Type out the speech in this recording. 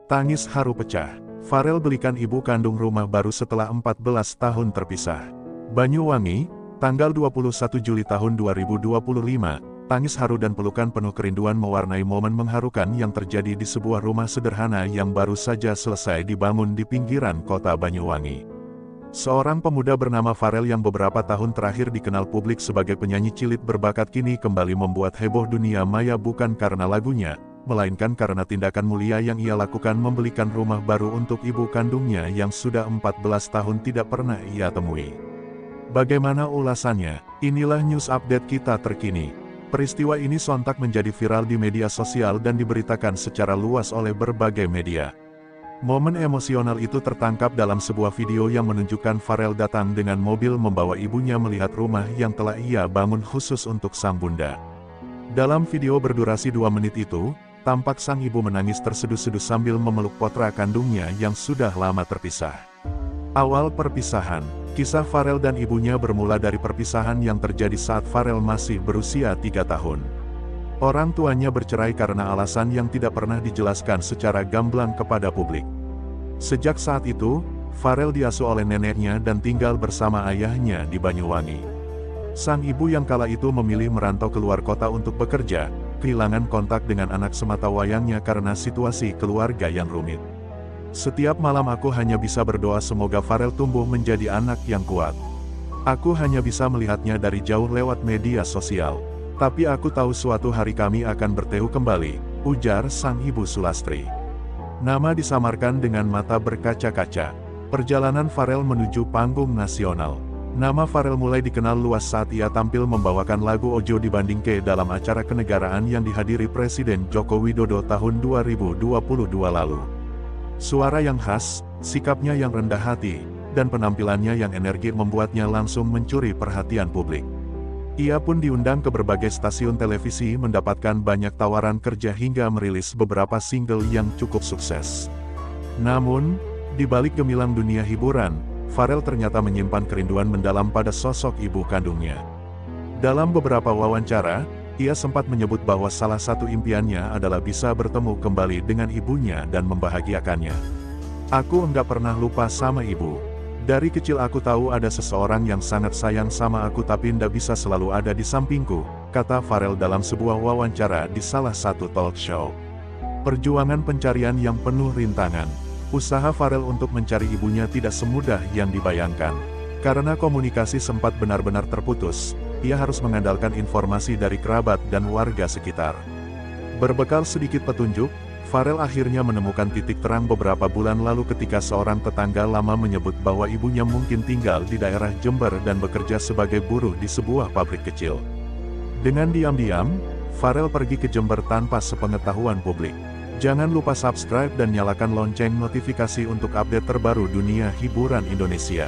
Tangis haru pecah. Farel belikan ibu kandung rumah baru setelah 14 tahun terpisah. Banyuwangi, tanggal 21 Juli tahun 2025, tangis haru dan pelukan penuh kerinduan mewarnai momen mengharukan yang terjadi di sebuah rumah sederhana yang baru saja selesai dibangun di pinggiran kota Banyuwangi. Seorang pemuda bernama Farel yang beberapa tahun terakhir dikenal publik sebagai penyanyi cilik berbakat kini kembali membuat heboh dunia maya bukan karena lagunya, melainkan karena tindakan mulia yang ia lakukan membelikan rumah baru untuk ibu kandungnya yang sudah 14 tahun tidak pernah ia temui. Bagaimana ulasannya? Inilah news update kita terkini. Peristiwa ini sontak menjadi viral di media sosial dan diberitakan secara luas oleh berbagai media. Momen emosional itu tertangkap dalam sebuah video yang menunjukkan Farel datang dengan mobil membawa ibunya melihat rumah yang telah ia bangun khusus untuk sang bunda. Dalam video berdurasi 2 menit itu, tampak sang ibu menangis terseduh-seduh sambil memeluk putra kandungnya yang sudah lama terpisah. Awal perpisahan, kisah Farel dan ibunya bermula dari perpisahan yang terjadi saat Farel masih berusia 3 tahun. Orang tuanya bercerai karena alasan yang tidak pernah dijelaskan secara gamblang kepada publik. Sejak saat itu, Farel diasuh oleh neneknya dan tinggal bersama ayahnya di Banyuwangi. Sang ibu yang kala itu memilih merantau keluar kota untuk bekerja, kehilangan kontak dengan anak sematawayangnya karena situasi keluarga yang rumit. Setiap malam aku hanya bisa berdoa semoga Farel tumbuh menjadi anak yang kuat. Aku hanya bisa melihatnya dari jauh lewat media sosial. Tapi aku tahu suatu hari kami akan bertemu kembali, ujar sang ibu Sulastri. Nama disamarkan dengan mata berkaca-kaca. Perjalanan Farel menuju panggung nasional. Nama Farel mulai dikenal luas saat ia tampil membawakan lagu Ojo Dibandingke dalam acara kenegaraan yang dihadiri Presiden Joko Widodo tahun 2022 lalu. Suara yang khas, sikapnya yang rendah hati, dan penampilannya yang energik membuatnya langsung mencuri perhatian publik. Ia pun diundang ke berbagai stasiun televisi mendapatkan banyak tawaran kerja hingga merilis beberapa single yang cukup sukses. Namun, di balik gemilang dunia hiburan, Farel ternyata menyimpan kerinduan mendalam pada sosok ibu kandungnya. Dalam beberapa wawancara, ia sempat menyebut bahwa salah satu impiannya adalah bisa bertemu kembali dengan ibunya dan membahagiakannya. Aku enggak pernah lupa sama ibu. Dari kecil aku tahu ada seseorang yang sangat sayang sama aku tapi ndak bisa selalu ada di sampingku, kata Farel dalam sebuah wawancara di salah satu talk show. Perjuangan pencarian yang penuh rintangan. Usaha Farel untuk mencari ibunya tidak semudah yang dibayangkan. Karena komunikasi sempat benar-benar terputus, ia harus mengandalkan informasi dari kerabat dan warga sekitar. Berbekal sedikit petunjuk, Farel akhirnya menemukan titik terang beberapa bulan lalu ketika seorang tetangga lama menyebut bahwa ibunya mungkin tinggal di daerah Jember dan bekerja sebagai buruh di sebuah pabrik kecil. Dengan diam-diam, Farel pergi ke Jember tanpa sepengetahuan publik. Jangan lupa subscribe dan nyalakan lonceng notifikasi untuk update terbaru dunia hiburan Indonesia.